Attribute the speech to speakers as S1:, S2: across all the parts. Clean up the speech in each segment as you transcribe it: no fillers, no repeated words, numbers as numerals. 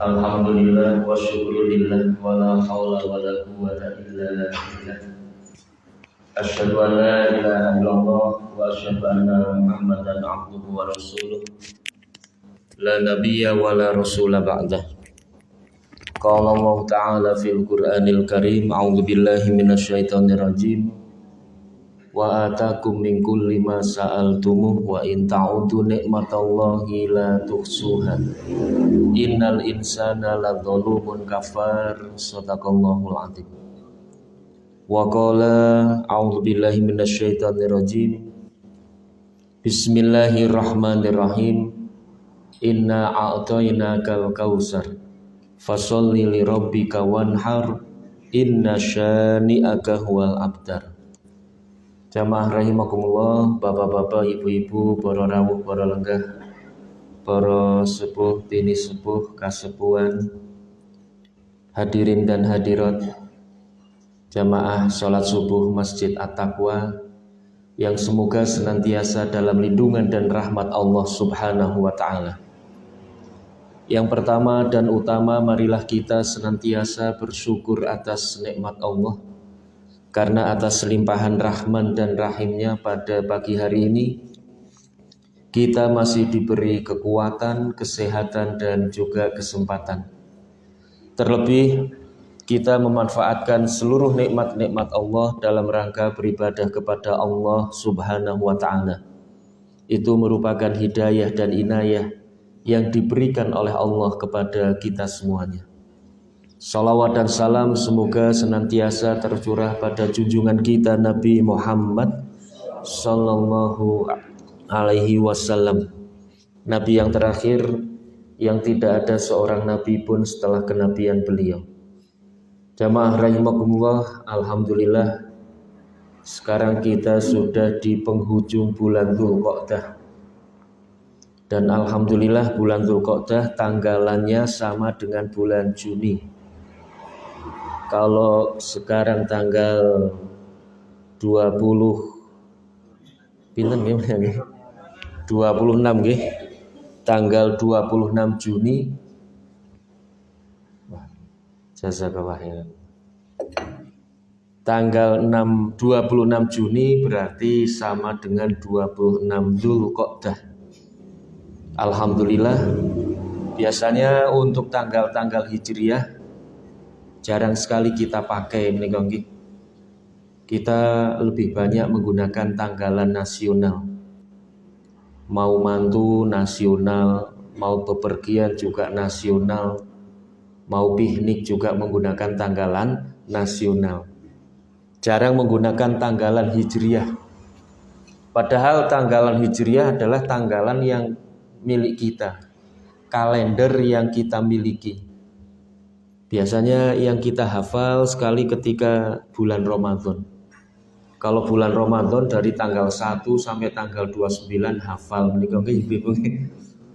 S1: Alhamdulillah wa syukurillah wa la hawla wa la quwwata illa billah. Asyhadu an la ilaha illallah wa asyhadu anna Muhammadan abduhu wa rasuluh. La nabiyya wa la rasula ba'dah. Qala Allah ta'ala fil Qur'anil Karim, a'udzu billahi minasyaitonir rajim. Wa atakum min kulli ma sa'altumuh wa in ta'udu ni'matallahi la tuhsuha. Innal insana ladzalumun kafar. Shadaqallahul adzim. Wa qala a'udzu billahi minasyaitonir rajim. Bismillahirrahmanirrahim. Inna a'tainakal kautsar fasholli li rabbika wanhar inna syani'aka huwal abtar. Jamaah rahimakumullah, bapak-bapak, ibu-ibu, para rawuh, para lenggah, para sepuh, tini sepuh, kasepuhan, hadirin dan hadirat, jamaah sholat subuh Masjid At-Taqwa yang semoga senantiasa dalam lindungan dan rahmat Allah Subhanahu wa ta'ala. Yang pertama dan utama, marilah kita senantiasa bersyukur atas nikmat Allah, karena atas limpahan rahman dan rahimnya pada pagi hari ini kita masih diberi kekuatan, kesehatan dan juga kesempatan. Terlebih kita memanfaatkan seluruh nikmat-nikmat Allah dalam rangka beribadah kepada Allah Subhanahu wa ta'ala. Itu merupakan hidayah dan inayah yang diberikan oleh Allah kepada kita semuanya. Salawat dan salam semoga senantiasa tercurah pada junjungan kita Nabi Muhammad sallallahu alaihi wasallam, Nabi yang terakhir yang tidak ada seorang nabi pun setelah kenabian beliau. Jamaah rahimakumullah, alhamdulillah sekarang kita sudah di penghujung bulan Dzulqa'dah. Dan alhamdulillah bulan Dzulqa'dah tanggalannya sama dengan bulan Juni. Kalau sekarang tanggal 26 nggih. Tanggal 26 Juni. Jazakallah khairan. Tanggal 26 Juni berarti sama dengan 26 Dzulqa'dah. Alhamdulillah. Biasanya untuk tanggal-tanggal hijriyah jarang sekali kita pakai menika nggih. Kita lebih banyak menggunakan tanggalan nasional. Mau mantu nasional, mau bepergian juga nasional, mau piknik juga menggunakan tanggalan nasional. Jarang menggunakan tanggalan hijriyah. Padahal tanggalan hijriyah adalah tanggalan yang milik kita, kalender yang kita miliki. Biasanya yang kita hafal sekali ketika bulan Ramadan. Kalau bulan Ramadan dari tanggal 1 sampai tanggal 29 hafal menika nggih Ibu.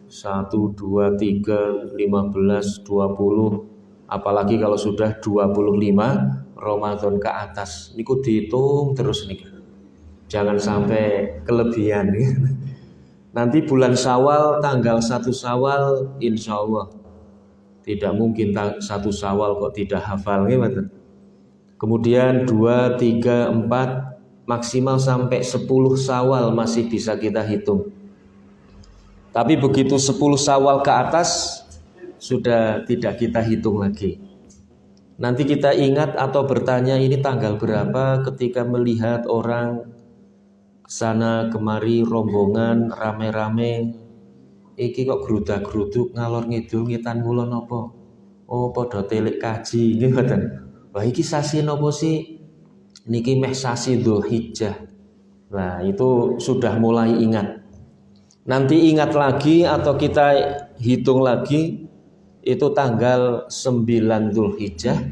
S1: 1 2 3 15 20, apalagi kalau sudah 25 Ramadan ke atas niku dihitung terus nih. Jangan sampai kelebihan. Nanti bulan Syawal tanggal 1 Syawal insyaallah tidak mungkin 1 Syawal kok tidak hafal nggih. Kemudian 2 3 4 maksimal sampai 10 Syawal masih bisa kita hitung. Tapi begitu 10 Syawal ke atas sudah tidak kita hitung lagi. Nanti kita ingat atau bertanya ini tanggal berapa ketika melihat orang sana kemari rombongan rame-rame. Iki kok grudak-gruduk ngalor ngidul ngitan ngulon apa? Oh padha telik kaji nggih mboten. Wah iki sasi napa sih? Niki meh sasi Dzulhijjah. Nah, itu sudah mulai ingat. Nanti ingat lagi atau kita hitung lagi itu tanggal 9 Dzulhijjah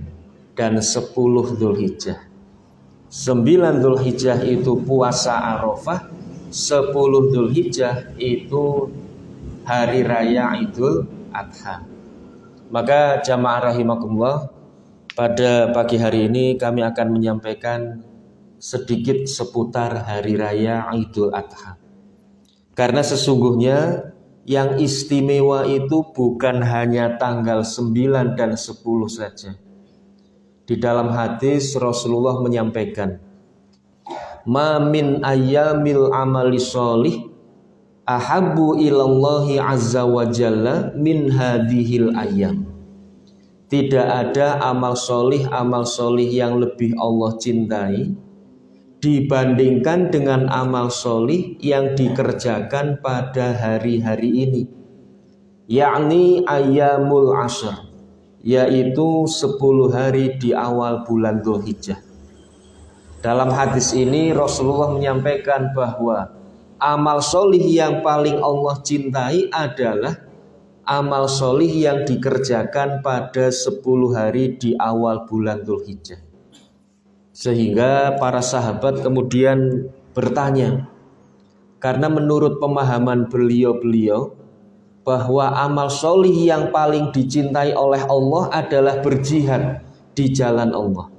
S1: dan 10 Dzulhijjah. 9 Dzulhijjah itu puasa Arafah, 10 Dzulhijjah itu Hari Raya Idul Adha. Maka jamaah rahimakumullah, pada pagi hari ini kami akan menyampaikan sedikit seputar Hari Raya Idul Adha. Karena sesungguhnya yang istimewa itu bukan hanya tanggal 9 dan 10 saja. Di dalam hadis Rasulullah menyampaikan, "Ma min ayyamil amali sholih ahabbu ilallahi azza wa jalla min hadhil ayyam." Tidak ada amal solih yang lebih Allah cintai dibandingkan dengan amal solih yang dikerjakan pada hari-hari ini, yakni ayyamul ashr, yaitu 10 hari di awal bulan Dzulhijjah. Dalam hadis ini Rasulullah menyampaikan bahwa amal solih yang paling Allah cintai adalah amal solih yang dikerjakan pada 10 hari di awal bulan Dzulhijjah. Sehingga para sahabat kemudian bertanya, karena menurut pemahaman beliau bahwa amal solih yang paling dicintai oleh Allah adalah berjihad di jalan Allah,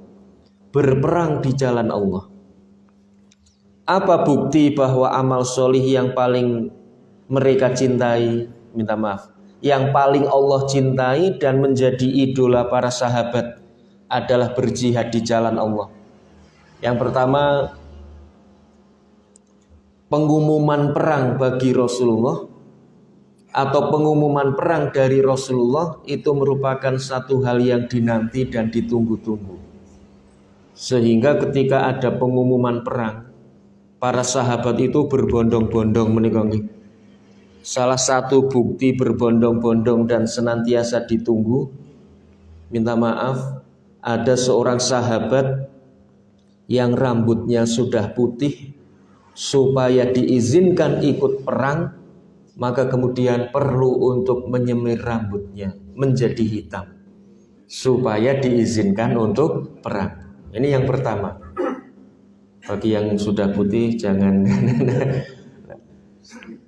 S1: berperang di jalan Allah. Apa bukti bahwa amal solih yang paling mereka cintai, yang paling Allah cintai dan menjadi idola para sahabat adalah berjihad di jalan Allah? Yang pertama, pengumuman perang bagi Rasulullah atau pengumuman perang dari Rasulullah itu merupakan satu hal yang dinanti dan ditunggu-tunggu. Sehingga ketika ada pengumuman perang, para sahabat itu berbondong-bondong menikah. Salah satu bukti berbondong-bondong dan senantiasa ditunggu, ada seorang sahabat yang rambutnya sudah putih, supaya diizinkan ikut perang, maka kemudian perlu untuk menyemir rambutnya menjadi hitam, supaya diizinkan untuk perang. Ini yang pertama. Bagi yang sudah putih jangan.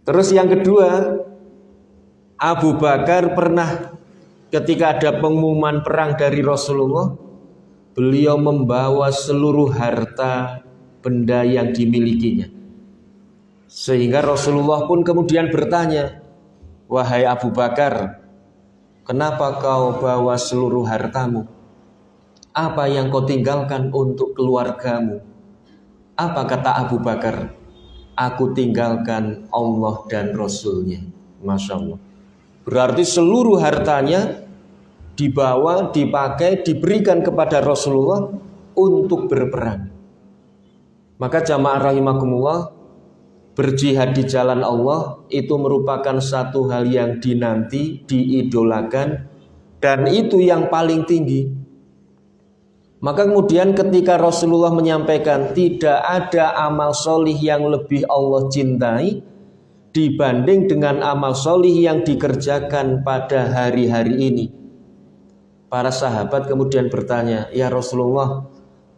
S1: Terus yang kedua, Abu Bakar pernah ketika ada pengumuman perang dari Rasulullah, beliau membawa seluruh harta benda yang dimilikinya. Sehingga Rasulullah pun kemudian bertanya, "Wahai Abu Bakar, kenapa kau bawa seluruh hartamu? Apa yang kau tinggalkan untuk keluargamu?" Apa kata Abu Bakar? "Aku tinggalkan Allah dan Rasulnya." Masya Allah. Berarti seluruh hartanya dibawa, dipakai, diberikan kepada Rasulullah untuk berperang. Maka jamaah rahimakumullah, berjihad di jalan Allah itu merupakan satu hal yang dinanti, diidolakan, dan itu yang paling tinggi. Maka kemudian ketika Rasulullah menyampaikan tidak ada amal solih yang lebih Allah cintai dibanding dengan amal solih yang dikerjakan pada hari-hari ini, para sahabat kemudian bertanya, "Ya Rasulullah,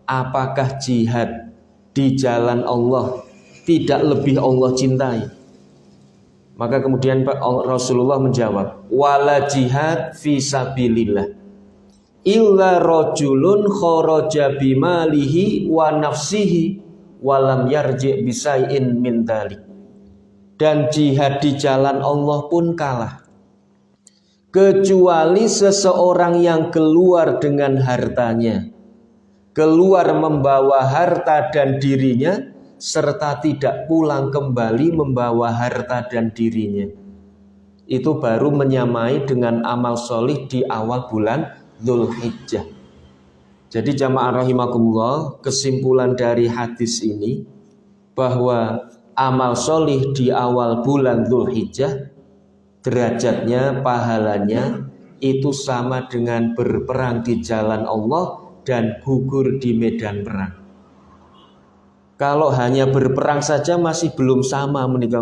S1: apakah jihad di jalan Allah tidak lebih Allah cintai?" Maka kemudian Rasulullah menjawab, "Wala jihad fi sabilillah illa rajulun kharaja bimalihi wa nafsihi walam yarji' bisai'in min dzalik." Dan jihad di jalan Allah pun kalah kecuali seseorang yang keluar dengan hartanya, keluar membawa harta dan dirinya, serta tidak pulang kembali membawa harta dan dirinya. Itu baru menyamai dengan amal solih di awal bulan Dzulhijjah. Jadi jamaah rahimakumullah, kesimpulan dari hadis ini bahwa amal solih di awal bulan Dzulhijjah derajatnya, pahalanya itu sama dengan berperang di jalan Allah dan gugur di medan perang. Kalau hanya berperang saja masih belum sama menikah.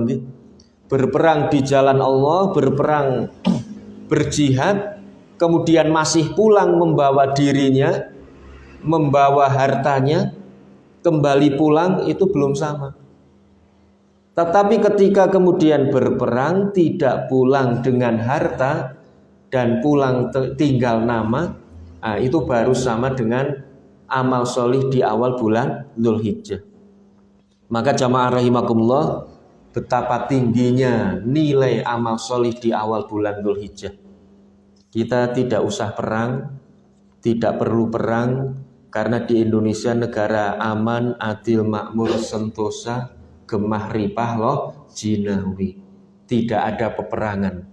S1: Berperang di jalan Allah, berperang berjihad, kemudian masih pulang membawa dirinya, membawa hartanya, kembali pulang, itu belum sama. Tetapi ketika kemudian berperang tidak pulang dengan harta dan pulang tinggal nama, itu baru sama dengan amal solih di awal bulan Dzulhijjah. Maka jamaah rahimakumullah, betapa tingginya nilai amal solih di awal bulan Dzulhijjah. Kita tidak usah perang, tidak perlu perang, karena di Indonesia negara aman, adil, makmur, sentosa, gemah ripah loh, jinawi. Tidak ada peperangan.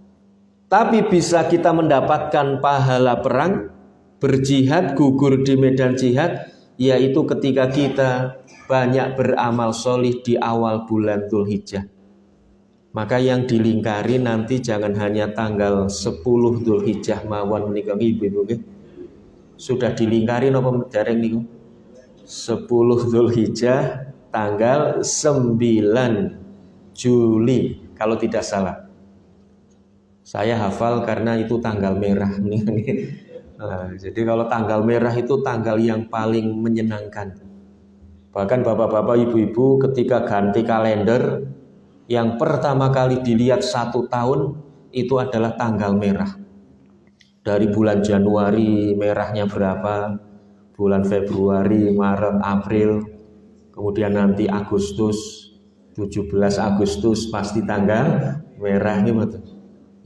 S1: Tapi bisa kita mendapatkan pahala perang, berjihad, gugur di medan jihad, yaitu ketika kita banyak beramal solih di awal bulan Dzulhijjah. Maka yang dilingkari nanti jangan hanya tanggal 10 Dzulhijjah mawon menika ibu-ibu nggih. Sudah dilingkari napa dereng niku? 10 Dzulhijjah tanggal 9 Juli kalau tidak salah. Saya hafal karena itu tanggal merah. Nah, jadi kalau tanggal merah itu tanggal yang paling menyenangkan. Bahkan bapak-bapak, ibu-ibu ketika ganti kalender, yang pertama kali dilihat 1 tahun itu adalah tanggal merah. Dari bulan Januari merahnya berapa, bulan Februari, Maret, April, kemudian nanti Agustus, 17 Agustus pasti tanggal merah ini.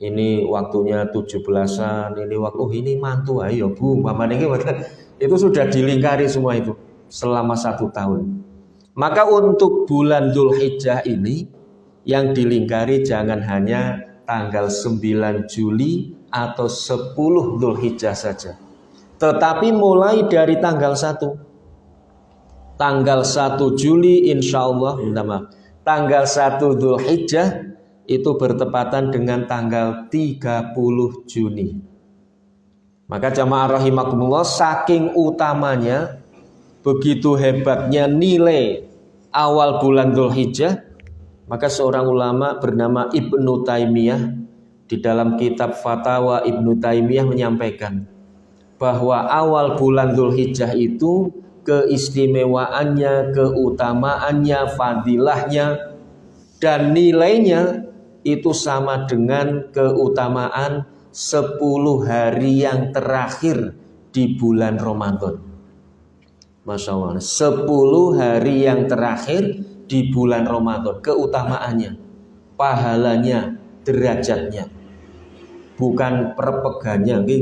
S1: Ini waktunya 17-an, ini mantu ayo Bu, itu sudah dilingkari semua itu selama 1 tahun. Maka untuk bulan Dzulhijjah ini yang dilingkari jangan hanya tanggal 9 Juli atau 10 Dzulhijjah saja, tetapi mulai dari tanggal 1 Juli insya Allah, tanggal 1 Dzulhijjah itu bertepatan dengan tanggal 30 Juni. Maka jamaah rahimakumullah, saking utamanya, begitu hebatnya nilai awal bulan Dzulhijjah, maka seorang ulama bernama Ibnu Taimiyah di dalam kitab Fatawa Ibnu Taimiyah menyampaikan bahwa awal bulan Dzulhijjah itu keistimewaannya, keutamaannya, fadilahnya dan nilainya itu sama dengan keutamaan 10 hari yang terakhir di bulan Ramadan. Masya Allah, 10 hari yang terakhir di bulan Ramadan, keutamaannya, pahalanya, derajatnya, bukan perpegannya. 10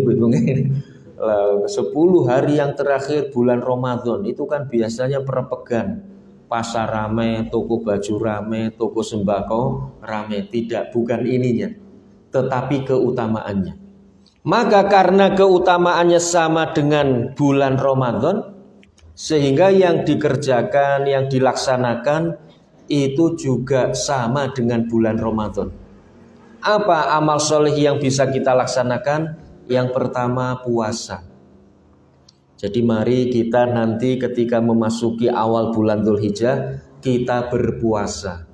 S1: hari yang terakhir bulan Ramadan itu kan biasanya perpegan, pasar rame, toko baju rame, toko sembako rame. Tidak, bukan ininya, tetapi keutamaannya. Maka karena keutamaannya sama dengan bulan Ramadan, sehingga yang dikerjakan, yang dilaksanakan itu juga sama dengan bulan Ramadan. Apa amal soleh yang bisa kita laksanakan? Yang pertama, puasa. Jadi mari kita nanti ketika memasuki awal bulan Dzulhijjah, kita berpuasa.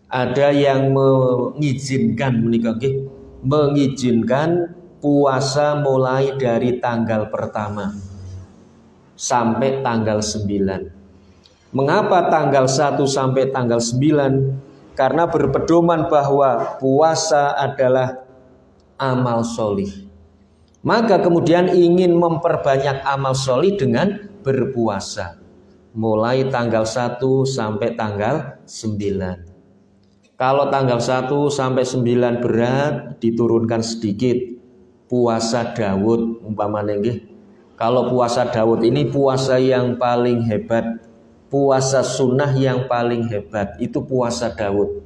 S1: Ada yang mengizinkan puasa mulai dari tanggal pertama sampai tanggal 9. Mengapa tanggal 1 sampai tanggal 9? Karena berpedoman bahwa puasa adalah amal solih. Maka kemudian ingin memperbanyak amal solih dengan berpuasa. Mulai tanggal 1 sampai tanggal 9. Kalau tanggal 1 sampai 9 berat, diturunkan sedikit. Puasa Daud umpamanya nggih. Kalau puasa Daud ini puasa yang paling hebat, puasa sunnah yang paling hebat, itu puasa Daud.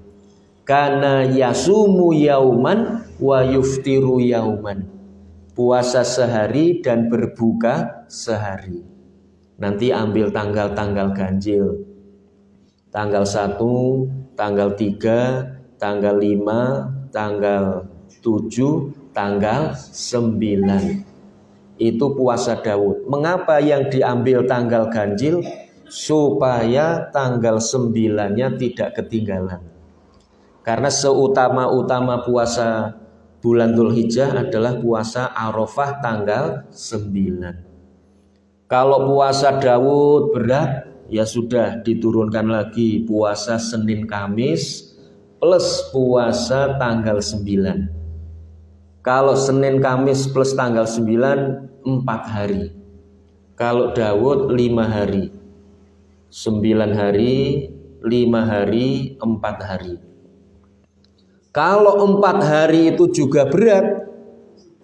S1: Kana yasumu yauman wa yuftiru yauman. Puasa sehari dan berbuka sehari. Nanti ambil tanggal-tanggal ganjil. Tanggal 1, tanggal 3, tanggal 5, tanggal 7, tanggal 9. Itu puasa Daud. Mengapa yang diambil tanggal ganjil? Supaya tanggal 9-nya tidak ketinggalan. Karena seutama-utama puasa bulan Dzulhijjah adalah puasa Arafah tanggal 9. Kalau puasa Daud berat, ya sudah diturunkan lagi puasa Senin Kamis plus puasa tanggal 9. Kalau Senin Kamis plus tanggal 9 4 hari. Kalau Daud 5 hari. 9 hari 5 hari 4 hari. Kalau 4 hari itu juga berat,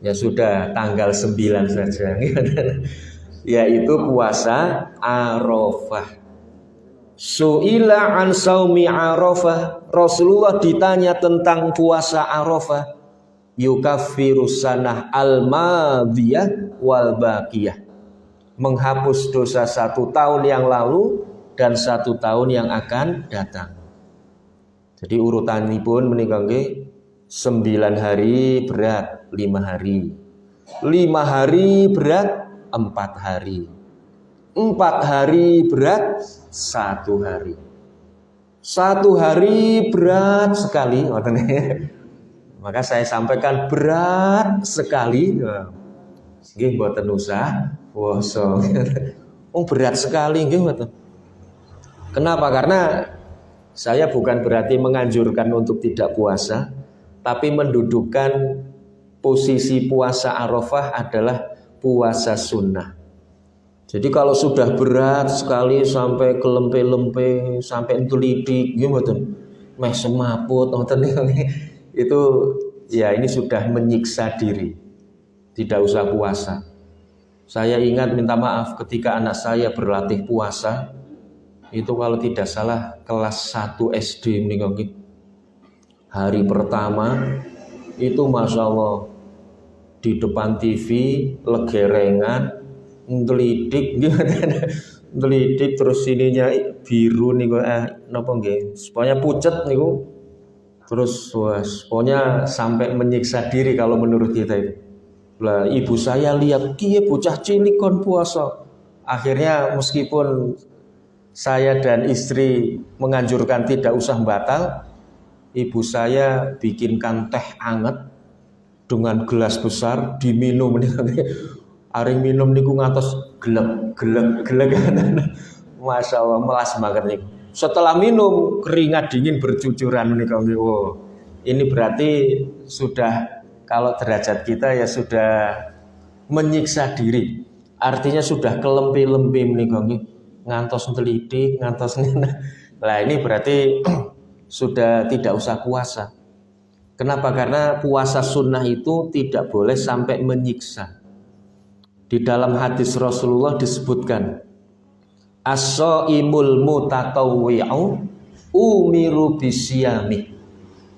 S1: ya sudah tanggal 9 saja. Yaitu puasa Arafah. Su'ila an saumi Arafah. Rasulullah ditanya tentang puasa Arafah. Yukaffiru sanah al-madiyah wal baqiyah. Menghapus dosa 1 tahun yang lalu dan 1 tahun yang akan datang. Jadi urutanipun menika nggih 9 hari berat 5 hari. 5 hari berat 4 hari. 4 hari berat 1 hari. 1 hari berat sekali. Maka saya sampaikan berat sekali. Nggih mboten usah puasa. Oh berat sekali nggih mboten. Kenapa? Karena saya bukan berarti menganjurkan untuk tidak puasa, tapi mendudukkan posisi puasa Arafah adalah puasa sunnah. Jadi kalau sudah berat sekali sampai kelempe-lempe, sampai entelidik, gimana? Meh semaput, itu ya ini sudah menyiksa diri. Tidak usah puasa. Saya ingat minta maaf ketika anak saya berlatih puasa. Itu kalau tidak salah kelas 1 SD menika. Hari pertama itu Masya Allah di depan TV legerengan ngelidik ngelidik terus ininya biru niku napa nggih pokoknya pucet niku terus pokoknya sampai menyiksa diri kalau menurut kita itu. Lah ibu saya lihat kiye bocah cilik kon puasa. Akhirnya meskipun saya dan istri menganjurkan tidak usah batal, ibu saya bikinkan teh hangat dengan gelas besar diminum. Aring minum niku ngantos gelek. Masya Allah melas banget nih. Setelah minum keringat dingin bercucuran nih kamu. Oh, ini berarti sudah kalau derajat kita ya sudah menyiksa diri. Artinya sudah kelempi-lempi nih kamu. Ngantos telidik, ngantos lah ini berarti sudah tidak usah puasa. Kenapa? Karena puasa sunnah itu tidak boleh sampai menyiksa. Di dalam hadis Rasulullah disebutkan as-shaimul mutatawwi'u umiru bisyami.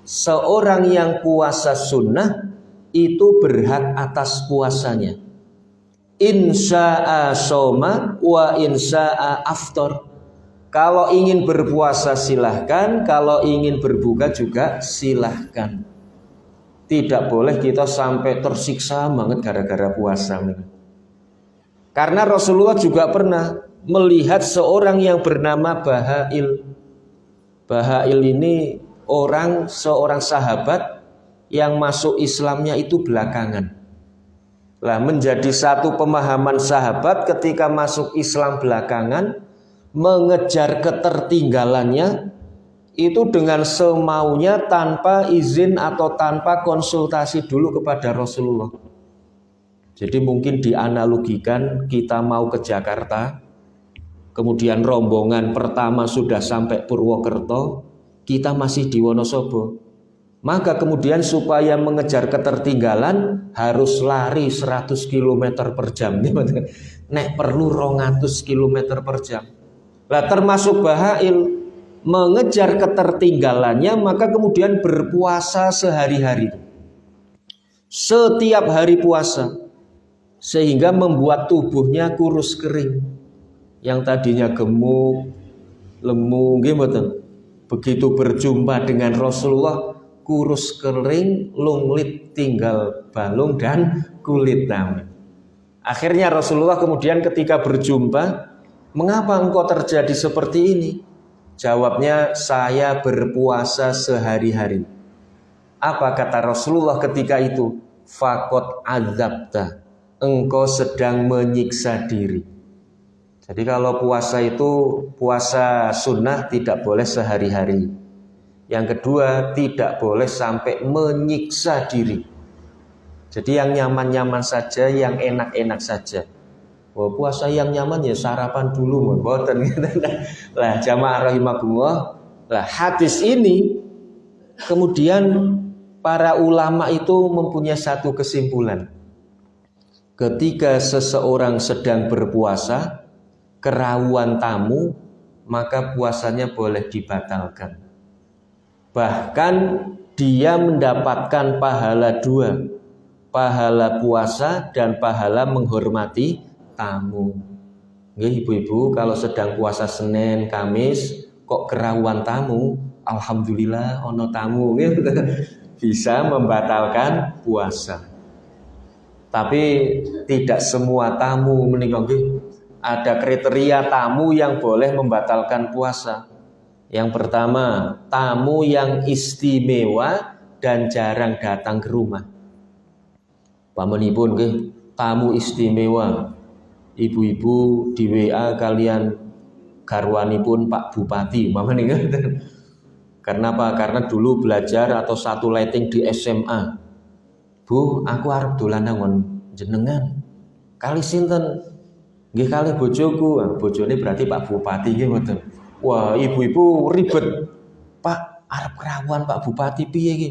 S1: Seorang yang puasa sunnah itu berhak atas puasanya. Insya'a soma wa insya'a aftar. Kalau ingin berpuasa silahkan, kalau ingin berbuka juga silahkan. Tidak boleh kita sampai tersiksa banget gara-gara puasa. Karena Rasulullah juga pernah melihat seorang yang bernama Bahail. Bahail ini seorang sahabat yang masuk Islamnya itu belakangan. Lah menjadi satu pemahaman sahabat ketika masuk Islam belakangan, mengejar ketertinggalannya itu dengan semaunya tanpa izin atau tanpa konsultasi dulu kepada Rasulullah. Jadi mungkin dianalogikan kita mau ke Jakarta, kemudian rombongan pertama sudah sampai Purwokerto, kita masih di Wonosobo. Maka kemudian supaya mengejar ketertinggalan harus lari 100 km per jam. Nek perlu 200 km per jam. Lah termasuk Bahail mengejar ketertinggalannya, maka kemudian berpuasa sehari-hari. Setiap hari puasa. Sehingga membuat tubuhnya kurus kering. Yang tadinya gemuk, lemu, gimana? Begitu berjumpa dengan Rasulullah, kurus kering, lunglit tinggal balung dan kulit. Akhirnya Rasulullah kemudian ketika berjumpa, mengapa engkau terjadi seperti ini? Jawabnya, saya berpuasa sehari-hari. Apa kata Rasulullah ketika itu? Faqad adzabta, engkau sedang menyiksa diri. Jadi kalau puasa itu, puasa sunnah tidak boleh sehari-hari. Yang kedua, tidak boleh sampai menyiksa diri. Jadi yang nyaman-nyaman saja, yang enak-enak saja. Oh, puasa yang nyaman ya sarapan dulu mboten. Lah jamaah rahimakumullah. Lah hadis ini kemudian para ulama itu mempunyai satu kesimpulan. Ketika seseorang sedang berpuasa, kerawan tamu, maka puasanya boleh dibatalkan. Bahkan dia mendapatkan pahala dua, pahala puasa dan pahala menghormati tamu. Nggih ibu-ibu, kalau sedang puasa Senin, Kamis kok kerawan tamu, alhamdulillah ono tamu gitu. Bisa membatalkan puasa. Tapi tidak semua tamu menika nggih. Ada kriteria tamu yang boleh membatalkan puasa. Yang pertama, tamu yang istimewa dan jarang datang ke rumah. Pamanipun nggih, tamu istimewa. Ibu-ibu di WA kalian garwanipun Pak Bupati, umpamane ngoten. Karena apa? Karena dulu belajar atau satu lighting di SMA. Bu, aku arep dolan nang jenengan. Kali sinten? Nggih kali bojoku. Bojone berarti Pak Bupati nggih mboten. Wah, ibu-ibu ribet. Pak, arep kerawan Pak Bupati piye iki?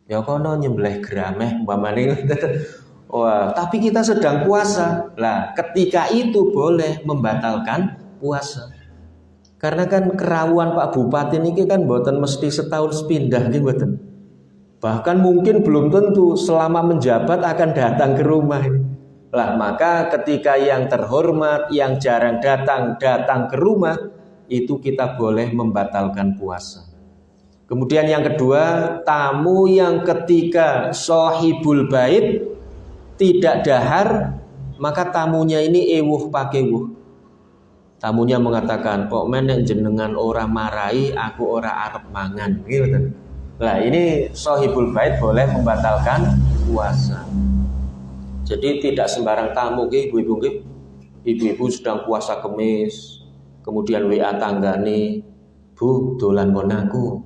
S1: Ya kono nyembelih grameh umpamane. Wah, tapi kita sedang puasa. Lah, ketika itu boleh membatalkan puasa. Karena kan kerawan Pak Bupati niki kan mboten mesti setahun sepindah nggih mboten. Bahkan mungkin belum tentu selama menjabat akan datang ke rumah ini. Lah, maka ketika yang terhormat, yang jarang datang ke rumah, itu kita boleh membatalkan puasa. Kemudian yang kedua, tamu yang ketika sohibul bait tidak dahar, maka tamunya ini ewuh pakewuh. Tamunya mengatakan, kok menek jenengan ora marai, aku ora arep mangan. Gitu. Nah ini sohibul bait boleh membatalkan puasa. Jadi tidak sembarang tamu, ibu-ibu, ibu-ibu sedang puasa Kemis, kemudian WA tanggane, Bu, dolan kon aku.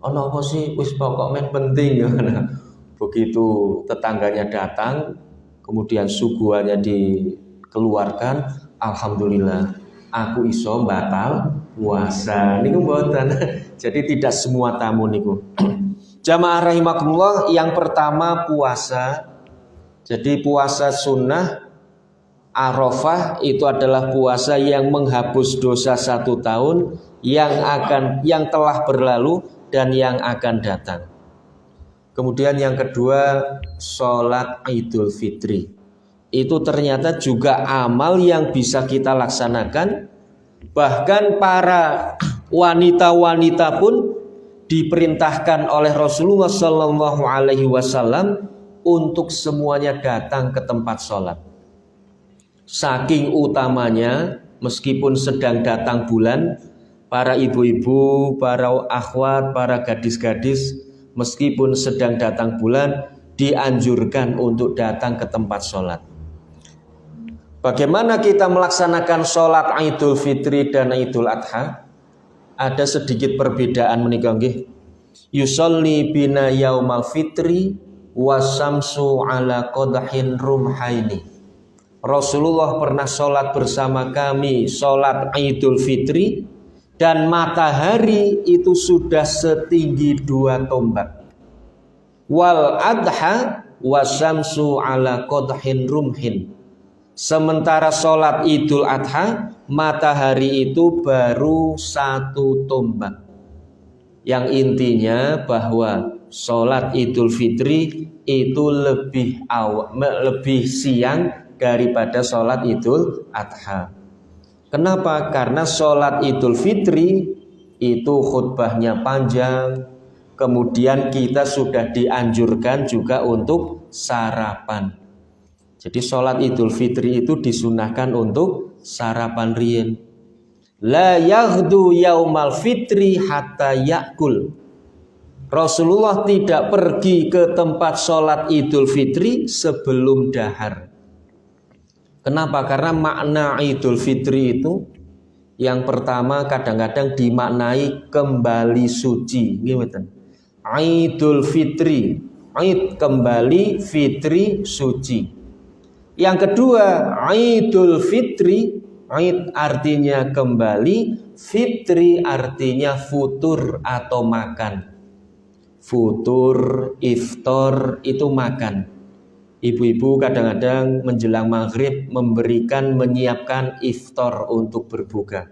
S1: Ono apa sih? Wis pokok men penting ya. Begitu tetangganya datang, kemudian suguhannya dikeluarkan, alhamdulillah, aku iso batal puasa. Niku mboten. Jadi tidak semua tamu niku. Jamaah rahimakumullah, yang pertama puasa. Jadi puasa sunnah Arafah itu adalah puasa yang menghapus dosa 1 tahun yang telah berlalu dan yang akan datang. Kemudian yang kedua, sholat Idul Fitri. Itu ternyata juga amal yang bisa kita laksanakan. Bahkan para wanita-wanita pun diperintahkan oleh Rasulullah SAW untuk semuanya datang ke tempat sholat. Saking utamanya, meskipun sedang datang bulan, para ibu-ibu, para akhwat, para gadis-gadis, meskipun sedang datang bulan, dianjurkan untuk datang ke tempat sholat. Bagaimana kita melaksanakan sholat Idul Fitri dan Idul Adha? Ada sedikit perbedaan menika nggih. Yusolli bina yaumal fitri wasamsu ala qadhin rumhaini. Rasulullah pernah sholat bersama kami sholat Idul Fitri dan matahari itu sudah setinggi 2 tombak. Wal adha wasamsu ala qadhin rumhin. Sementara sholat Idul Adha, matahari itu baru 1 tombak. Yang intinya bahwa sholat Idul Fitri itu lebih siang daripada sholat Idul Adha. Kenapa? Karena sholat Idul Fitri itu khutbahnya panjang, kemudian kita sudah dianjurkan juga untuk sarapan. Jadi sholat Idul Fitri itu disunahkan untuk sarapan riyen. La yaghdu yaumal fitri hatta yakul. Rasulullah tidak pergi ke tempat sholat Idul Fitri sebelum dahar. Kenapa? Karena makna Idul Fitri itu yang pertama kadang-kadang dimaknai kembali suci. Idul Fitri, Id kembali, Fitri suci. Yang kedua, Idul Fitri. Id artinya kembali, fitri artinya futur atau makan. Futur, iftar itu makan. Ibu-ibu kadang-kadang menjelang maghrib menyiapkan iftar untuk berbuka.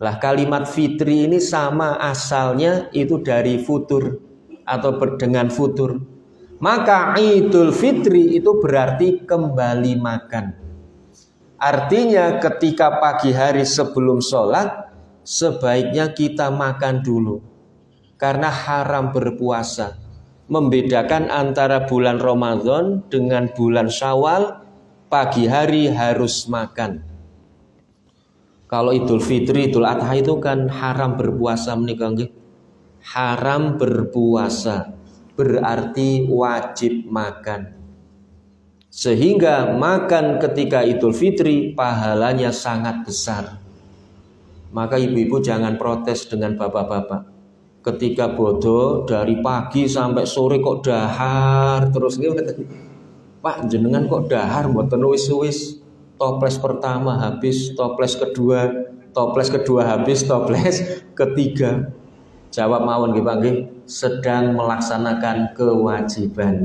S1: Lah kalimat fitri ini sama asalnya itu dari futur atau dengan futur. Maka Idul Fitri itu berarti kembali makan. Artinya ketika pagi hari sebelum sholat sebaiknya kita makan dulu. Karena haram berpuasa. Membedakan antara bulan Ramadan dengan bulan Syawal, pagi hari harus makan. Kalau Idul Fitri, Idul Adha itu kan haram berpuasa menikah. Haram berpuasa berarti wajib makan. Sehingga makan ketika Idul Fitri pahalanya sangat besar. Maka ibu-ibu jangan protes dengan bapak-bapak. Ketika bodoh dari pagi sampai sore kok dahar terus gitu. Pak jenengan kok dahar mboten wis-wis. Toples pertama habis, toples kedua habis, toples ketiga. Jawab mawon nggih Pak nggih, sedang melaksanakan kewajiban.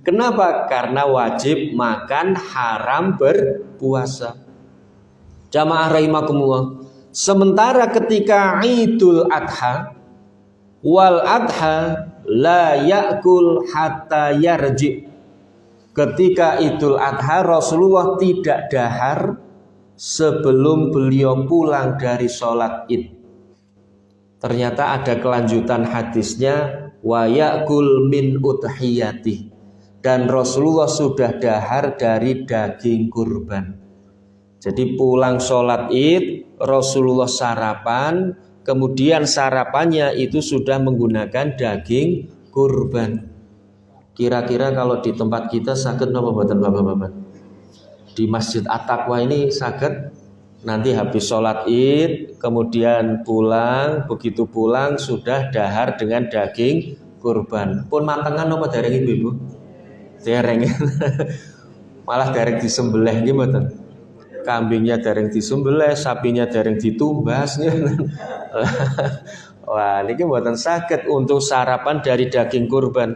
S1: Kenapa? Karena wajib makan, haram berpuasa. Jamaah rahimakumullah. Sementara ketika Idul Adha, wal adha la ya'kul hatta yarji. Ketika Idul Adha Rasulullah tidak dahar sebelum beliau pulang dari sholat Id. Ternyata ada kelanjutan hadisnya, wa ya'kul min udhiyati, dan Rasulullah sudah dahar dari daging kurban. Jadi pulang sholat Id Rasulullah sarapan, kemudian sarapannya itu sudah menggunakan daging kurban. Kira-kira kalau di tempat kita saged napa mboten Bapak-bapak? Di Masjid At-Taqwa ini saged. Nanti habis sholat Id, kemudian pulang, begitu pulang sudah dahar dengan daging kurban. Pun matengan apa dereng ibu-ibu? Dereng. Malah dereng disembelih gimana? Kambingnya dereng disembelih, sapinya dereng ditumbas. Wah, ini mboten saged untuk sarapan dari daging kurban.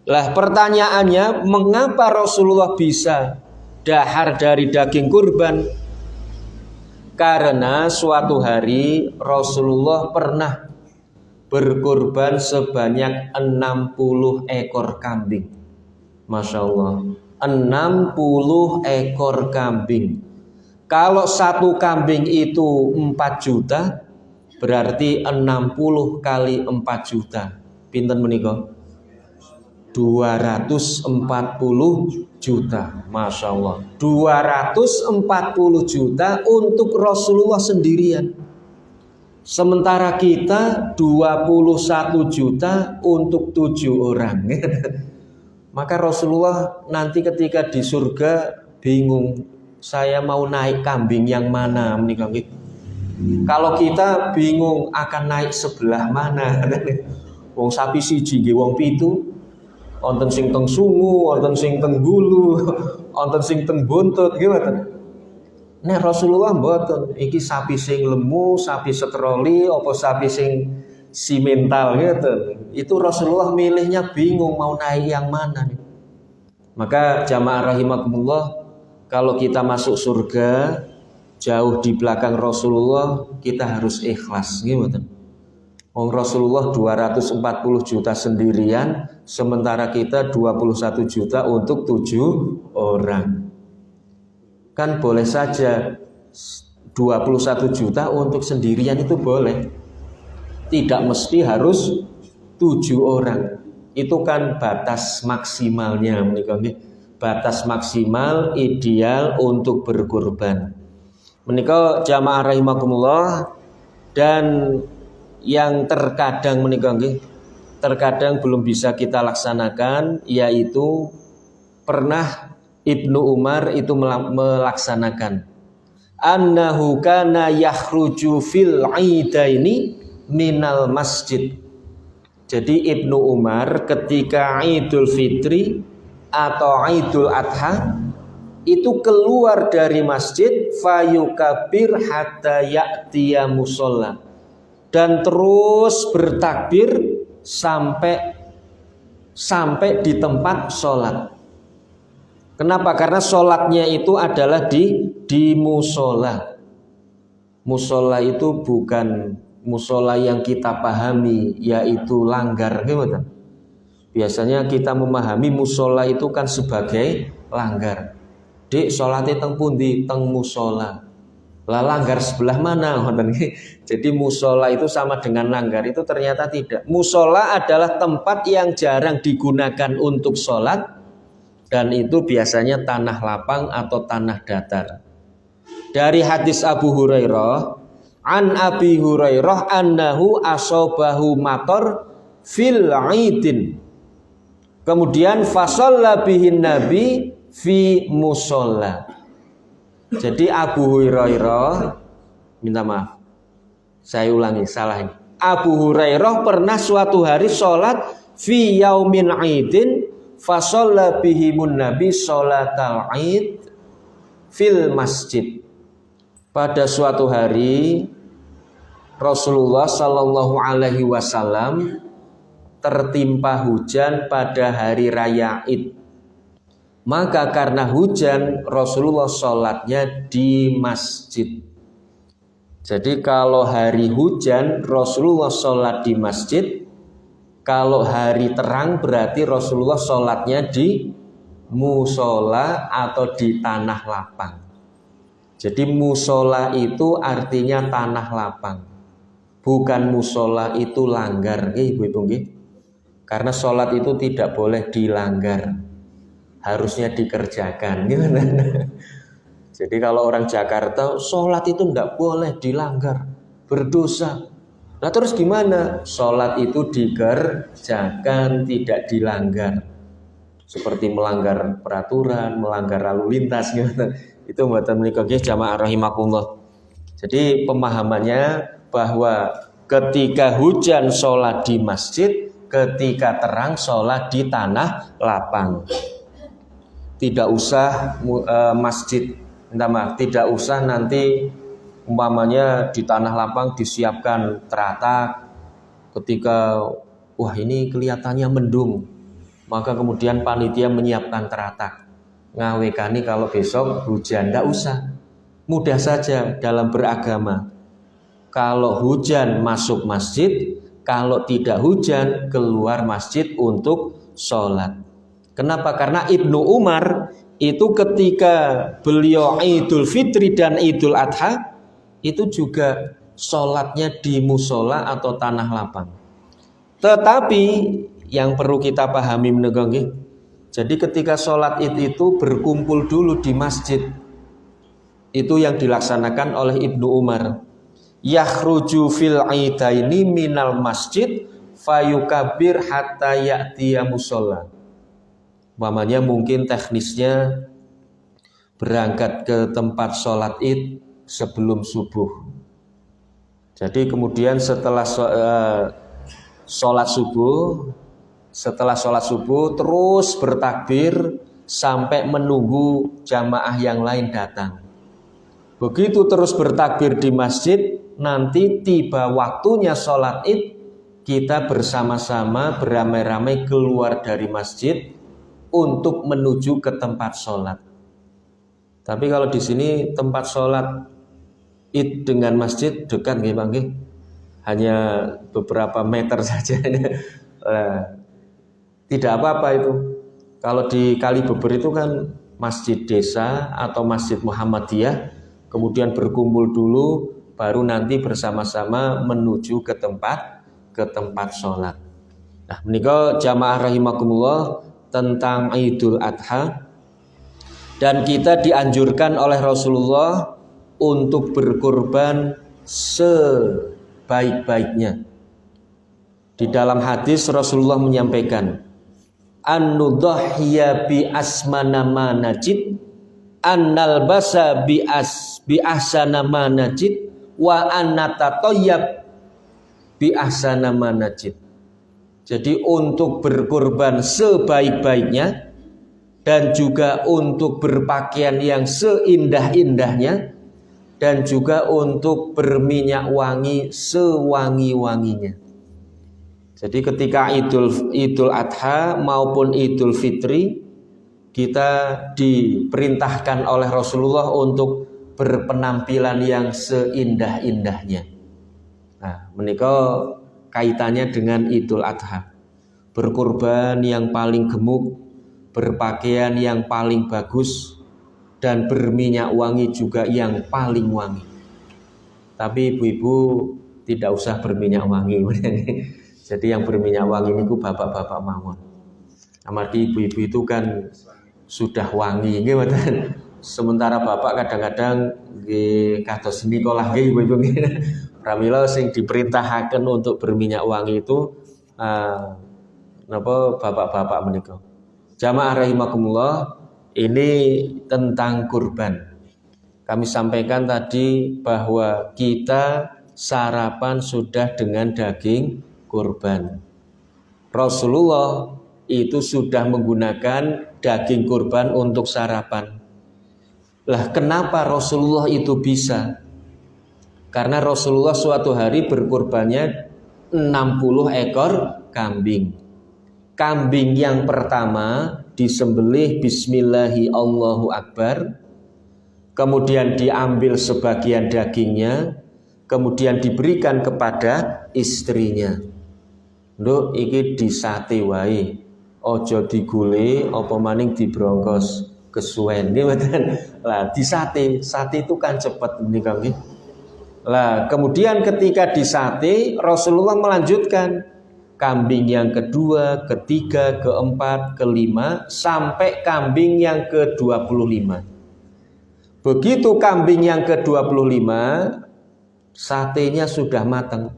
S1: Lah pertanyaannya, mengapa Rasulullah bisa dahar dari daging kurban? Karena suatu hari Rasulullah pernah berkurban sebanyak 60 ekor kambing. Masya Allah, 60 ekor kambing. Kalau satu kambing itu 4 juta, berarti 60 kali 4 juta. Pinten menika? 240 juta. Masya Allah, 240 juta untuk Rasulullah sendirian. Sementara kita 21 juta untuk 7 orang. Maka Rasulullah nanti ketika di surga bingung, saya mau naik kambing yang mana menikah. Kalau kita bingung akan naik sebelah mana. Wong sapi siji nggih wong pitu, wonten sing teng sungu, wonten sing teng gulu, wonten sing teng buntut, gimana? Nek Rasulullah mboten, iki sapi sing lemu, sapi setroli, apa sapi sing simental gitu. Itu Rasulullah milihnya bingung mau naik yang mana nih. Maka jamaah rahimakumullah, kalau kita masuk surga jauh di belakang Rasulullah, kita harus ikhlas, gimana? Rasulullah 240 juta sendirian, sementara kita 21 juta untuk 7 orang. Kan boleh saja 21 juta untuk sendirian itu boleh. Tidak mesti harus 7 orang. Itu kan batas maksimalnya menikah. Batas maksimal ideal untuk berkurban. Menikah jamaah rahimakumullah. Dan yang terkadang menikah, terkadang belum bisa kita laksanakan, yaitu pernah Ibnu Umar itu melaksanakan annahu kana yakhruju fil idaini minal masjid. Jadi Ibnu Umar ketika Idul Fitri atau Idul Adha itu keluar dari masjid fayukabir hatta ya'tiya musolla, dan terus bertakbir sampai di tempat sholat. Kenapa? Karena sholatnya itu adalah di musola. Musola itu bukan musola yang kita pahami, yaitu langgar, gimana? Biasanya kita memahami musola itu kan sebagai langgar. Dik, sholatnya teng pundi? Teng musola. Lah langgar sebelah mana? Jadi musola itu sama dengan langgar, itu ternyata tidak. Musola adalah tempat yang jarang digunakan untuk sholat, dan itu biasanya tanah lapang atau tanah datar. Dari hadis Abu Hurairah, an Abi Hurairah annahu asobahu mator fil aidin. Kemudian fasalla bihin nabi fi musolla. Jadi Abu Hurairah, minta maaf, saya ulangi, salah ini. Abu Hurairah pernah suatu hari sholat fi yaumin aidin fasalla bihimun nabi sholatal aid fil masjid. Pada suatu hari Rasulullah Shallallahu Alaihi Wasallam tertimpa hujan pada hari raya Id. Maka karena hujan Rasulullah sholatnya di masjid. Jadi kalau hari hujan Rasulullah sholat di masjid. Kalau hari terang berarti Rasulullah sholatnya di musola atau di tanah lapang. Jadi musola itu artinya tanah lapang, bukan musola itu langgar, ibu-ibu. Karena sholat itu tidak boleh dilanggar, harusnya dikerjakan. Gimana? Jadi kalau orang Jakarta sholat itu tidak boleh dilanggar, berdosa. Nah terus gimana? Sholat itu dikerjakan, tidak dilanggar. Seperti melanggar peraturan, melanggar lalu lintas, gimana? Itu mboten menika nggih jamaah rahimakumullah. Jadi pemahamannya bahwa ketika hujan sholat di masjid, ketika terang sholat di tanah lapang. Tidak usah masjid, tidak usah nanti umpamanya di tanah lapang disiapkan teratak. Ketika wah ini kelihatannya mendung, maka kemudian panitia menyiapkan teratak. Ngawekani kalau besok hujan, tidak usah. Mudah saja dalam beragama. Kalau hujan masuk masjid, kalau tidak hujan keluar masjid untuk sholat. Kenapa? Karena Ibnu Umar itu ketika beliau Idul Fitri dan Idul Adha itu juga sholatnya di musola atau tanah lapang. Tetapi yang perlu kita pahami menegangnya, jadi ketika sholat Id itu berkumpul dulu di masjid. Itu yang dilaksanakan oleh Ibnu Umar. Yakhruju fil aidaini minal masjid fayukabir hatta ya'tiya musola. Umpamanya mungkin teknisnya berangkat ke tempat sholat Id sebelum subuh. Jadi kemudian setelah sholat subuh terus bertakbir sampai menunggu jamaah yang lain datang. Begitu terus bertakbir di masjid, nanti tiba waktunya sholat Id, kita bersama-sama beramai-ramai keluar dari masjid untuk menuju ke tempat sholat. Tapi kalau di sini tempat sholat Id dengan masjid dekat nggih Bang nggih? Hanya beberapa meter saja. Tidak apa-apa itu. Kalau di Kalibeber itu kan masjid desa atau masjid Muhammadiyah, kemudian berkumpul dulu, baru nanti bersama-sama menuju ke tempat sholat. Nah, menika jamaah rahimakumullah tentang Idul Adha, dan kita dianjurkan oleh Rasulullah untuk berkurban sebaik-baiknya. Di dalam hadis Rasulullah menyampaikan, an-nudhhiya bi asmana ma najid, annal basa bi ahsana ma najid, wa annatatayyab bi ahsana ma najid. Jadi untuk berkurban sebaik-baiknya dan juga untuk berpakaian yang seindah-indahnya, dan juga untuk berminyak wangi sewangi-wanginya. Jadi ketika Idul Adha maupun Idul Fitri, kita diperintahkan oleh Rasulullah untuk berpenampilan yang seindah-indahnya. Nah, menika kaitannya dengan Idul Adha. Berkurban yang paling gemuk, berpakaian yang paling bagus, dan berminyak wangi juga yang paling wangi. Tapi ibu-ibu tidak usah berminyak wangi. Jadi yang berminyak wangi niku bapak-bapak mawon. Amargi ibu-ibu itu kan sudah wangi, nggih mboten. Sementara bapak kadang-kadang nggih kados nikolah nggih ibu-ibu. Pramila sing diperintahkan untuk berminyak wangi itu napa bapak-bapak menika. Jamaah rahimakumullah, ini tentang kurban. Kami sampaikan tadi bahwa kita sarapan sudah dengan daging kurban. Rasulullah itu sudah menggunakan daging kurban untuk sarapan. Lah kenapa Rasulullah itu bisa? Karena Rasulullah suatu hari berkurbannya 60 ekor kambing. Kambing yang pertama disembelih bismillahi Allahu Akbar, kemudian diambil sebagian dagingnya, kemudian diberikan kepada istrinya. Nduk iki disate wae, ojo digule apa maning dibrongkos kesuwen nggih mboten. Lah disate, sate itu kan cepet menika nggih. Lah kemudian ketika disate Rasulullah melanjutkan kambing yang kedua, ketiga, keempat, kelima sampai kambing yang ke-25. Begitu kambing yang ke-25 satenya sudah matang.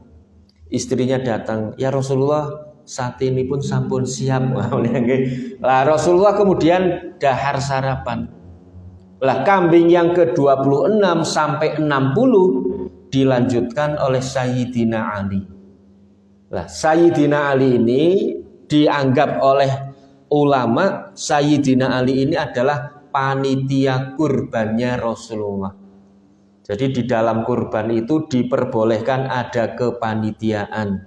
S1: Istrinya datang, "Ya Rasulullah, sate ini pun sampun siap." Lah Rasulullah kemudian dahar sarapan. Lah kambing yang ke-26 sampai 60 dilanjutkan oleh Sayyidina Ali. Lah Sayyidina Ali ini dianggap oleh ulama, Sayyidina Ali ini adalah panitia kurbannya Rasulullah. Jadi di dalam kurban itu diperbolehkan ada kepanitiaan.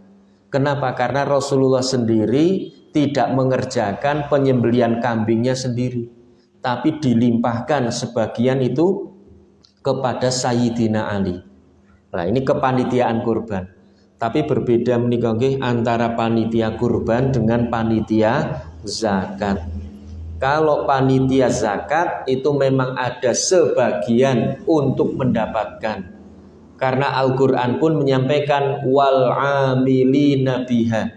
S1: Kenapa? Karena Rasulullah sendiri tidak mengerjakan penyembelihan kambingnya sendiri, tapi dilimpahkan sebagian itu kepada Sayyidina Ali. Nah ini kepanitiaan kurban. Tapi berbeda menika nggih antara panitia kurban dengan panitia zakat. Kalau panitia zakat itu memang ada sebagian untuk mendapatkan. Karena Al-Quran pun menyampaikan wal amilina biha.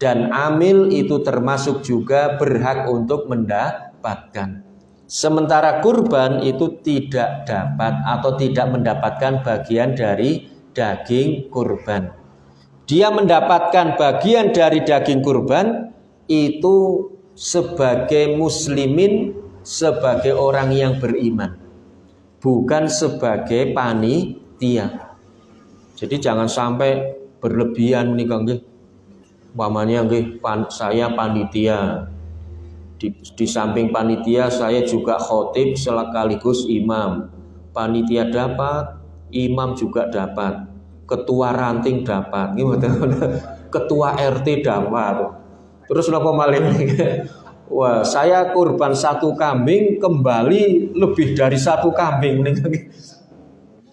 S1: Dan amil itu termasuk juga berhak untuk mendapatkan. Sementara kurban itu tidak dapat atau tidak mendapatkan bagian dari daging kurban. Dia mendapatkan bagian dari daging kurban itu sebagai muslimin, sebagai orang yang beriman, bukan sebagai panitia. Jadi jangan sampai berlebihan menikah nggih. Umpamanya nggih saya panitia. Di samping panitia saya juga khotib sekaligus imam. Panitia dapat, imam juga dapat, ketua ranting dapat, ketua RT dapat. Terus napa malih? Wah, saya kurban satu kambing kembali lebih dari satu kambing.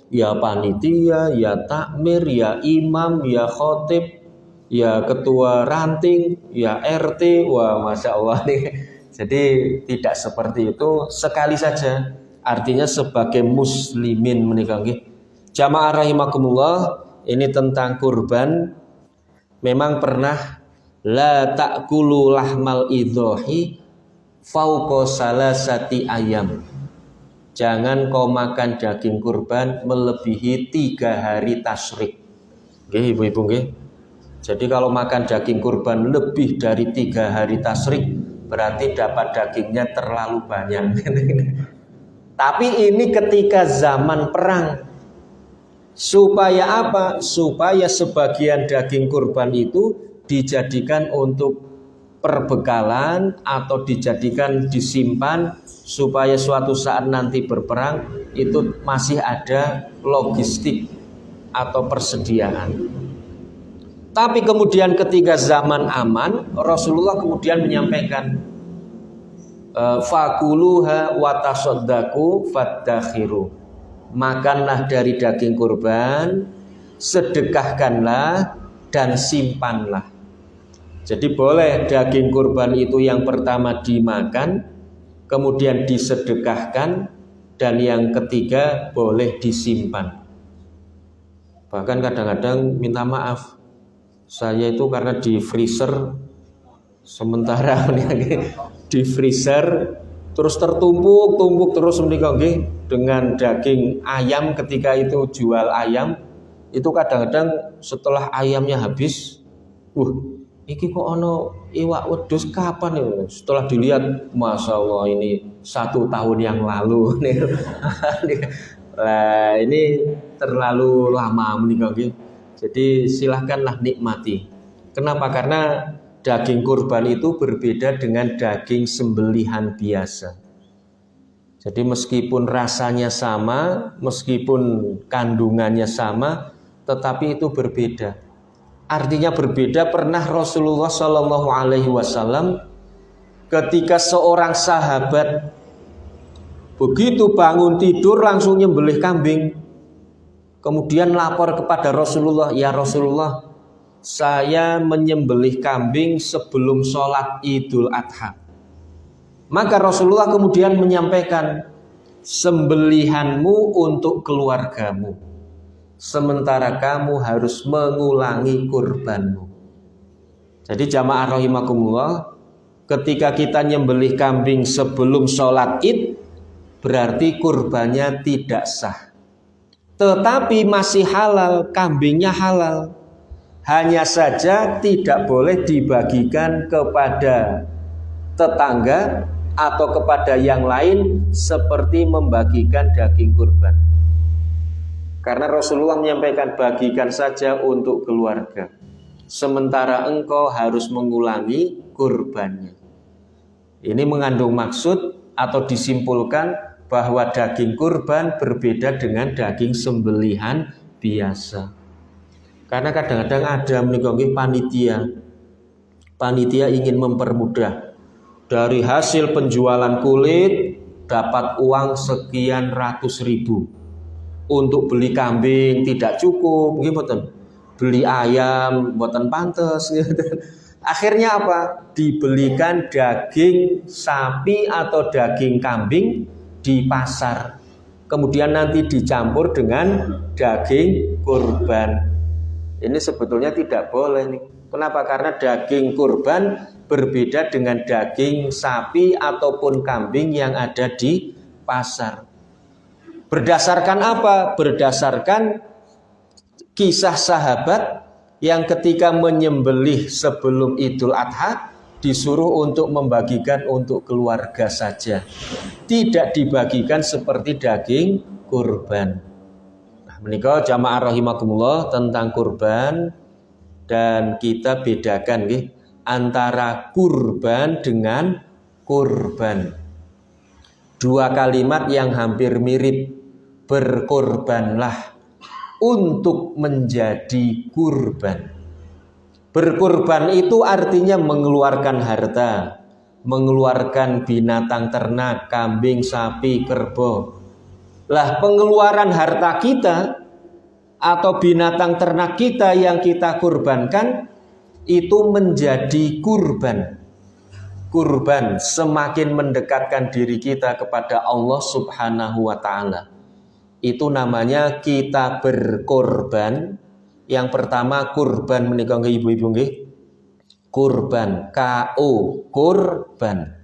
S1: Ya panitia, ya takmir, ya imam, ya khotib, ya ketua ranting, ya RT. Wah, masya Allah nih. Jadi tidak seperti itu, sekali saja. Artinya sebagai muslimin menikah. Jamaah rahimakumullah, ini tentang kurban. Memang pernah la ta'kulu lahmal idhohi fauqa salasati ayam. Jangan kau makan daging kurban melebihi 3 hari tasyrik. Nggih ibu-ibu nggih. Jadi kalau makan daging kurban lebih dari 3 hari tasyrik berarti dapat dagingnya terlalu banyak. Tapi ini ketika zaman perang. Supaya apa? Supaya sebagian daging kurban itu dijadikan untuk perbekalan atau dijadikan disimpan supaya suatu saat nanti berperang itu masih ada logistik atau persediaan. Tapi kemudian ketika zaman aman, Rasulullah kemudian menyampaikan fakuluha watasaddaku faddakhiru, makanlah dari daging kurban, sedekahkanlah dan simpanlah. Jadi boleh daging kurban itu yang pertama dimakan, kemudian disedekahkan, dan yang ketiga boleh disimpan. Bahkan kadang-kadang minta maaf, saya itu karena di freezer sementara di freezer terus tertumpuk terus menika nggih dengan daging ayam. Ketika itu jual ayam itu kadang-kadang setelah ayamnya habis, iki kok ono iwak wedhus kapan ya? Setelah dilihat, masya Allah ini 1 tahun yang lalu. Nah, ini terlalu lama menika nggih. Jadi silahkanlah nikmati. Kenapa? Karena daging kurban itu berbeda dengan daging sembelihan biasa. Jadi meskipun rasanya sama, meskipun kandungannya sama, tetapi itu berbeda. Artinya berbeda. Pernah Rasulullah Shallallahu Alaihi Wasallam ketika seorang sahabat begitu bangun tidur langsung nyembelih kambing. Kemudian lapor kepada Rasulullah, ya Rasulullah, saya menyembelih kambing sebelum sholat Idul Adha. Maka Rasulullah kemudian menyampaikan, sembelihanmu untuk keluargamu, sementara kamu harus mengulangi kurbanmu. Jadi jamaah rahimakumullah, ketika kita nyembelih kambing sebelum sholat Id, berarti kurbannya tidak sah. Tetapi masih halal, kambingnya halal. Hanya saja tidak boleh dibagikan kepada tetangga atau kepada yang lain seperti membagikan daging kurban. Karena Rasulullah menyampaikan bagikan saja untuk keluarga, sementara engkau harus mengulangi kurbannya. Ini mengandung maksud atau disimpulkan bahwa daging kurban berbeda dengan daging sembelihan biasa. Karena kadang-kadang ada menikoki panitia ingin mempermudah, dari hasil penjualan kulit dapat uang sekian ratus ribu. Untuk beli kambing tidak cukup, gimana? Beli ayam mboten pantes. Akhirnya apa? Dibelikan daging sapi atau daging kambing di pasar. Kemudian nanti dicampur dengan daging kurban. Ini sebetulnya tidak boleh nih. Kenapa? Karena daging kurban berbeda dengan daging sapi ataupun kambing yang ada di pasar. Berdasarkan apa? Berdasarkan kisah sahabat yang ketika menyembelih sebelum Idul Adha disuruh untuk membagikan untuk keluarga saja, tidak dibagikan seperti daging kurban. Nah, menika jamaah rahimakumullah tentang kurban, dan kita bedakan nggih antara kurban dengan kurban. Dua kalimat yang hampir mirip. Berkorbanlah untuk menjadi kurban. Berkurban itu artinya mengeluarkan harta, mengeluarkan binatang ternak, kambing, sapi, kerbau. Lah, pengeluaran harta kita atau binatang ternak kita yang kita kurbankan itu menjadi kurban. Kurban semakin mendekatkan diri kita kepada Allah Subhanahu wa ta'ala. Itu namanya kita berkorban. Yang pertama kurban menika nggih ibu-ibu nggih. Kurban, K-O, kurban.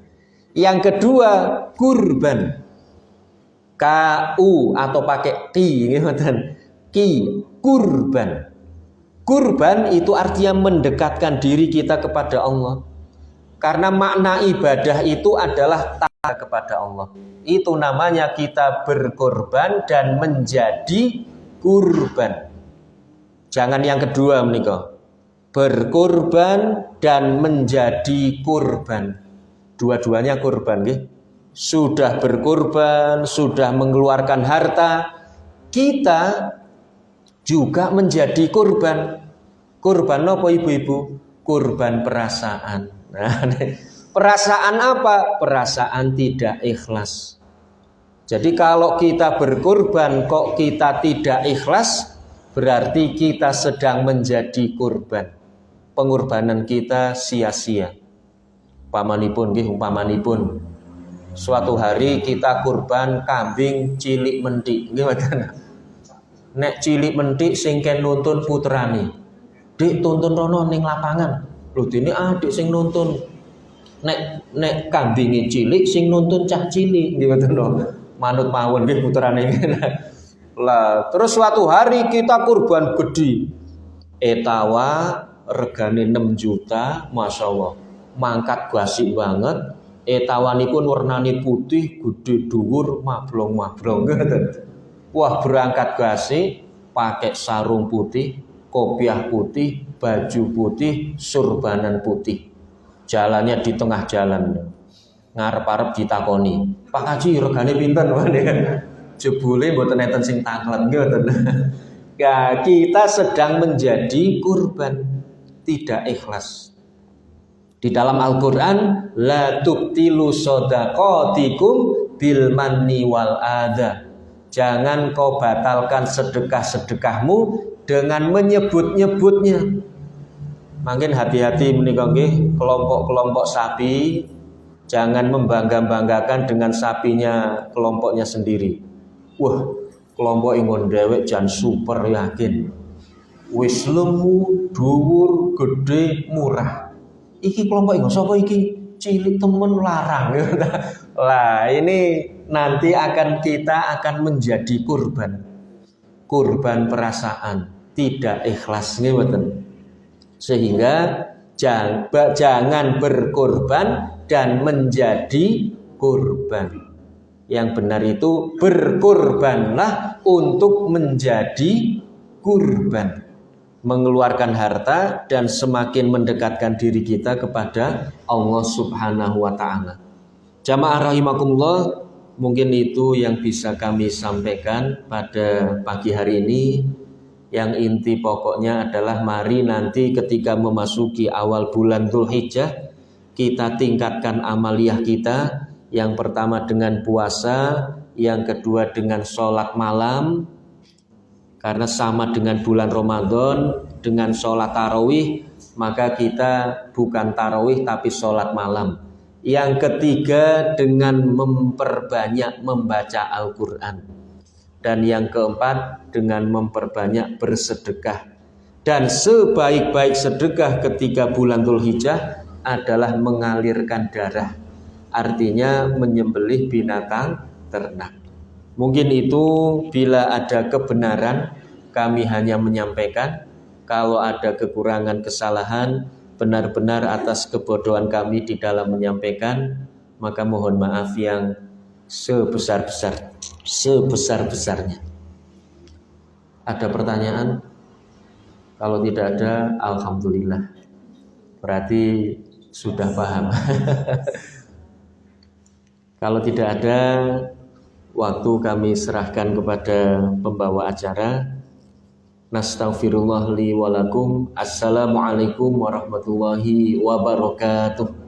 S1: Yang kedua kurban, K-U atau pakai ki ngoten. Ki, kurban. Kurban itu artinya mendekatkan diri kita kepada Allah. Karena makna ibadah itu adalah taat kepada Allah. Itu namanya kita berkorban dan menjadi kurban. Jangan yang kedua menikah. berkorban dan menjadi korban. Dua-duanya korban, nggih. Sudah berkorban, sudah mengeluarkan harta, kita juga menjadi korban. Korban apa ibu-ibu? Korban perasaan. Nah, perasaan apa? Perasaan tidak ikhlas. Jadi kalau kita berkorban kok kita tidak ikhlas, berarti kita sedang menjadi korban. Pengorbanan kita sia-sia. Umpamanipun suatu hari kita kurban kambing cilik mentik, nek cilik mentik sing ken nuntun putrane, dik tuntun rono ning lapangan, lho dene adik sing nuntun, nek kambinge cilik sing nuntun cah cilik, manut mawon nggih putrane. Lah terus suatu hari kita kurban gede, etawa regane 6 juta, masya Allah, mangkat gasik banget. Etawanipun warnani putih, gede dhuwur, mablong-mablong. Wah, berangkat gasik, pakai sarung putih, kopiah putih, baju putih, surbanan putih. Jalannya di tengah jalan. Ngarep-arep ditakoni, "Pak Haji, regane pinten?" Jebule mboten enten sing taklet ngoten. Ya, kita sedang menjadi kurban, tidak ikhlas. Di dalam Al-Quran, la tubtilu shadaqatikum bil manni wal adha. Jangan kau batalkan sedekah-sedekahmu dengan menyebut-nyebutnya. Makin hati-hati menika nggih, kelompok-kelompok sapi, jangan membangga-banggakan dengan sapinya kelompoknya sendiri. Wah, kelompok ingon dewek jan super yakin. Wis lemu, dhuwur, gede, murah. Iki kelompok ingon sapa iki? Cilik temen larang. Lah ini nanti kita akan menjadi kurban. Kurban perasaan, tidak ikhlas ngoten. Sehingga jangan berkorban dan menjadi kurban. Yang benar itu berkorbanlah untuk menjadi kurban, mengeluarkan harta dan semakin mendekatkan diri kita kepada Allah Subhanahu wa taala. Jamaah rahimakumullah, mungkin itu yang bisa kami sampaikan pada pagi hari ini. Yang inti pokoknya adalah mari nanti ketika memasuki awal bulan Dzulhijjah, kita tingkatkan amaliyah kita. Yang pertama dengan puasa, yang kedua dengan sholat malam, karena sama dengan bulan Ramadan, dengan sholat tarawih, maka kita bukan tarawih tapi sholat malam. Yang ketiga dengan memperbanyak membaca Al-Quran. Dan yang keempat dengan memperbanyak bersedekah. Dan sebaik-baik sedekah ketika bulan Dzulhijjah adalah mengalirkan darah. Artinya menyembelih binatang ternak. Mungkin itu bila ada kebenaran kami hanya menyampaikan. Kalau ada kekurangan kesalahan benar-benar atas kebodohan kami di dalam menyampaikan, maka mohon maaf yang sebesar-besarnya. Ada pertanyaan? Kalau tidak ada, alhamdulillah. Berarti sudah paham. Kalau tidak ada, waktu kami serahkan kepada pembawa acara. Nastaghfirullah li wa lakum. Assalamualaikum warahmatullahi wabarakatuh.